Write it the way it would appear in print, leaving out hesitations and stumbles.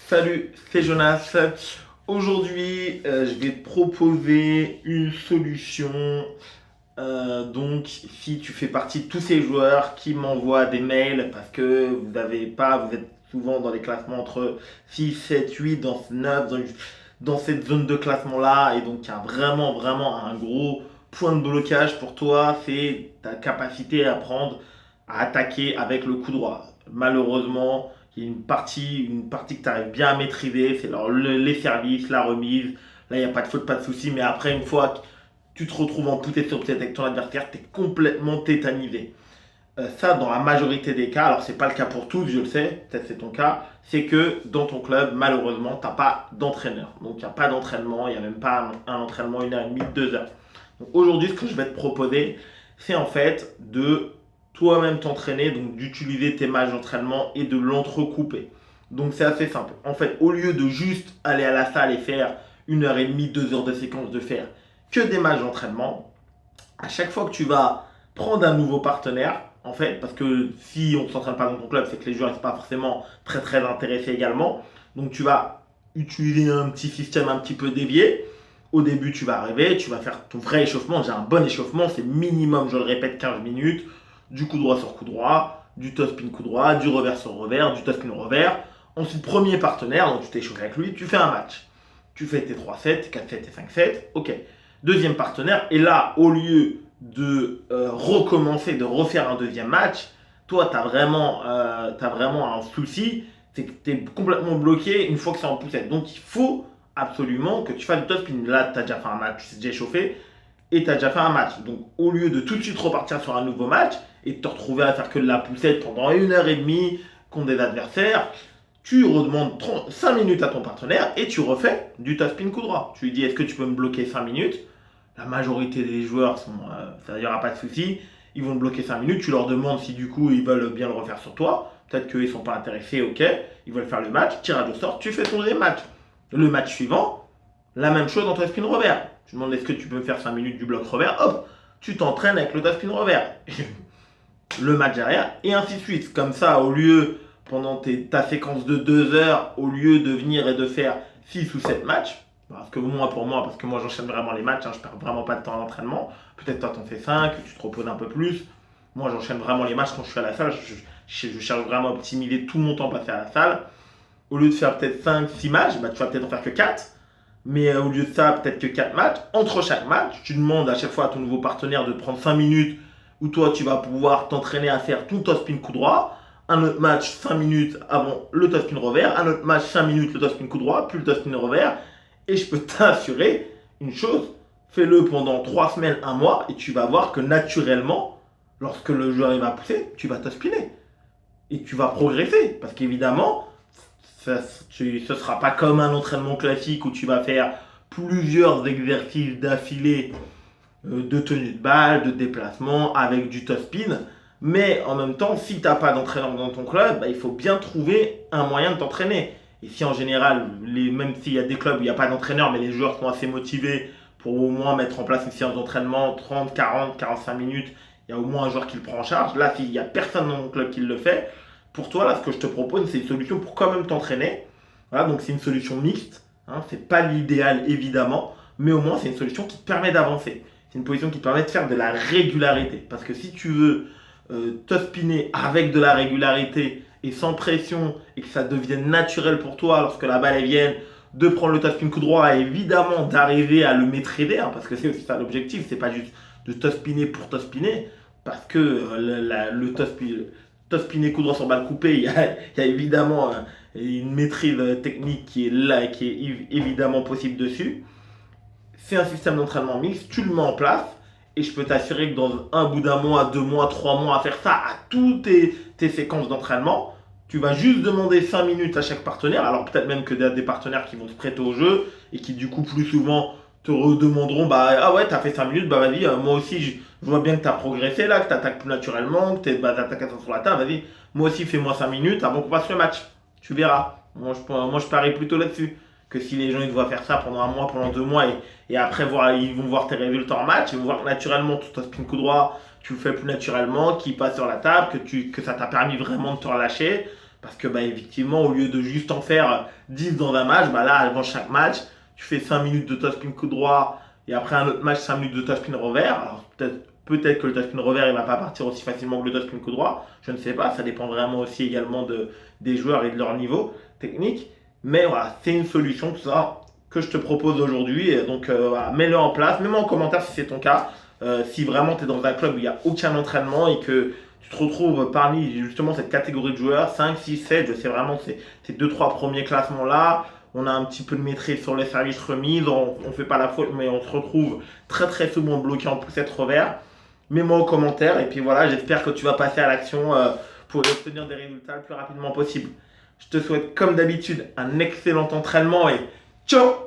Salut, c'est Jonas. Aujourd'hui, je vais te proposer une solution. Donc, si tu fais partie de tous ces joueurs qui m'envoient des mails parce que vous êtes souvent dans les classements entre 6, 7, 8, dans 9, dans cette zone de classement-là, et donc il y a vraiment un gros point de blocage pour toi, c'est ta capacité à prendre, à attaquer avec le coup droit. Malheureusement, il y a une partie que tu arrives bien à maîtriser, c'est les services, la remise. Là, il n'y a pas de faute, pas de souci, mais après, une fois que tu te retrouves en tout et sur pied avec ton adversaire, tu es complètement tétanisé. Ça, dans la majorité des cas, alors c'est pas le cas pour tous, je le sais, peut-être c'est ton cas, c'est que dans ton club, malheureusement, t'as pas d'entraîneur. Donc il n'y a pas d'entraînement, il n'y a même pas un entraînement 1h30, 2 heures. Donc aujourd'hui, ce que je vais te proposer, c'est en fait de toi-même t'entraîner, donc d'utiliser tes matchs d'entraînement et de l'entrecouper. Donc c'est assez simple. En fait, au lieu de juste aller à la salle et faire 1h30, 2 heures de séquence, de faire que des matchs d'entraînement, à chaque fois que tu vas prendre un nouveau partenaire, en fait, parce que si on ne s'entraîne pas dans ton club, c'est que les joueurs ne sont pas forcément très intéressés également. Donc tu vas utiliser un petit système un petit peu dévié. Au début, tu vas arriver, tu vas faire ton vrai échauffement. J'ai un bon échauffement, c'est minimum, je le répète, 15 minutes. Du coup droit sur coup droit, du top spin coup droit, du revers sur revers, du top spin revers. Ensuite, premier partenaire, donc tu t'échauffes avec lui, tu fais un match. Tu fais tes 3 sets, 4 sets et 5 sets. Ok. Deuxième partenaire, et là, au lieu de recommencer, de refaire un deuxième match, toi, t'as vraiment un souci, c'est que tu es complètement bloqué une fois que c'est en poussette. Donc, il faut absolument que tu fasses du top spin. Là, tu as déjà fait un match, tu t'es déjà échauffé, et tu as déjà fait un match. Donc, au lieu de tout de suite repartir sur un nouveau match et de te retrouver à faire que de la poussette pendant 1h30 contre des adversaires, tu redemandes 5 minutes à ton partenaire et tu refais du top spin coup droit. Tu lui dis, est-ce que tu peux me bloquer 5 minutes? La majorité des joueurs ça n'y aura pas de souci, ils vont te bloquer 5 minutes, tu leur demandes si du coup ils veulent bien le refaire sur toi, peut-être qu'ils ne sont pas intéressés, ok, ils veulent faire le match, tirage au sort, tu fais ton deuxième match. Le match suivant, la même chose dans ton spin revers. Tu demandes est-ce que tu peux faire 5 minutes du bloc revers, hop, tu t'entraînes avec le top spin revers. Le match derrière, et ainsi de suite. Comme ça, au lieu, pendant ta séquence de 2 heures, au lieu de venir et de faire 6 ou 7 matchs, parce que pour moi, parce que moi j'enchaîne vraiment les matchs, je perds vraiment pas de temps à l'entraînement. Peut-être toi t'en fais 5, tu te reposes un peu plus. Moi j'enchaîne vraiment les matchs quand je suis à la salle, je cherche vraiment à optimiser tout mon temps passé à la salle. Au lieu de faire peut-être 5, 6 matchs, tu vas peut-être en faire que 4. Mais au lieu de ça, peut-être que 4 matchs. Entre chaque match, tu demandes à chaque fois à ton nouveau partenaire de prendre 5 minutes où toi tu vas pouvoir t'entraîner à faire ton top spin coup droit. Un autre match 5 minutes avant le top spin revers. Un autre match 5 minutes le top spin coup droit, puis le top spin revers. Et je peux t'assurer une chose, fais-le pendant 3 semaines, un mois, et tu vas voir que naturellement, lorsque le joueur va pousser, tu vas te spinner. Et tu vas progresser. Parce qu'évidemment, ce ne sera pas comme un entraînement classique où tu vas faire plusieurs exercices d'affilée de tenue de balle, de déplacement, avec du top spin. Mais en même temps, si tu n'as pas d'entraîneur dans ton club, il faut bien trouver un moyen de t'entraîner. Et si en général, même s'il y a des clubs où il n'y a pas d'entraîneur, mais les joueurs sont assez motivés pour au moins mettre en place une séance d'entraînement, 30, 40, 45 minutes, il y a au moins un joueur qui le prend en charge. Là, s'il n'y a personne dans mon club qui le fait, pour toi, là, ce que je te propose, c'est une solution pour quand même t'entraîner. Voilà, donc c'est une solution mixte. C'est pas l'idéal, évidemment, mais au moins, c'est une solution qui te permet d'avancer. C'est une position qui te permet de faire de la régularité. Parce que si tu veux te spinner avec de la régularité et sans pression et que ça devienne naturel pour toi lorsque la balle elle vienne, de prendre le top spin coup droit et évidemment d'arriver à le maîtriser, parce que c'est aussi ça l'objectif, c'est pas juste de top spinner pour top spinner, parce que le top spinner coup droit sur balle coupée, il y a évidemment une maîtrise technique qui est là et qui est évidemment possible dessus. C'est un système d'entraînement mixte, tu le mets en place. Et je peux t'assurer que dans un bout d'un mois, 2 mois, 3 mois, à faire ça à toutes tes séquences d'entraînement, tu vas juste demander 5 minutes à chaque partenaire. Alors peut-être même que des partenaires qui vont se prêter au jeu et qui du coup plus souvent te redemanderont ah ouais, t'as fait 5 minutes, vas-y, moi aussi je vois bien que t'as progressé là, que t'attaques plus naturellement, que t'attaques sur la table, vas-y, moi aussi fais-moi 5 minutes avant qu'on passe le match. Tu verras. Moi je parie plutôt là-dessus. Que si les gens ils te voient faire ça pendant un mois, pendant 2 mois, et après ils vont voir tes résultats en match, ils vont voir que naturellement tout ton spin coup droit, tu le fais plus naturellement, qu'il passe sur la table, que ça t'a permis vraiment de te relâcher. Parce que, bah, effectivement, au lieu de juste en faire 10 dans un match, bah là, avant chaque match, tu fais 5 minutes de touchpin coup droit et après un autre match, 5 minutes de touchpin revers. Alors, peut-être que le touchpin revers, il va pas partir aussi facilement que le touchpin coup droit. Je ne sais pas. Ça dépend vraiment aussi également des joueurs et de leur niveau technique. Mais voilà, c'est une solution, tout ça, que je te propose aujourd'hui. Et donc, voilà, mets-le en place. Mets-moi en commentaire si c'est ton cas. Si vraiment tu es dans un club où il n'y a aucun entraînement et que tu te retrouves parmi justement cette catégorie de joueurs, 5, 6, 7, je sais vraiment ces 2-3 premiers classements-là. On a un petit peu de maîtrise sur les services remises, on ne fait pas la faute, mais on se retrouve très très souvent bloqué en poussette revers. Mets-moi en commentaire et puis voilà, j'espère que tu vas passer à l'action pour obtenir des résultats le plus rapidement possible. Je te souhaite comme d'habitude un excellent entraînement et ciao!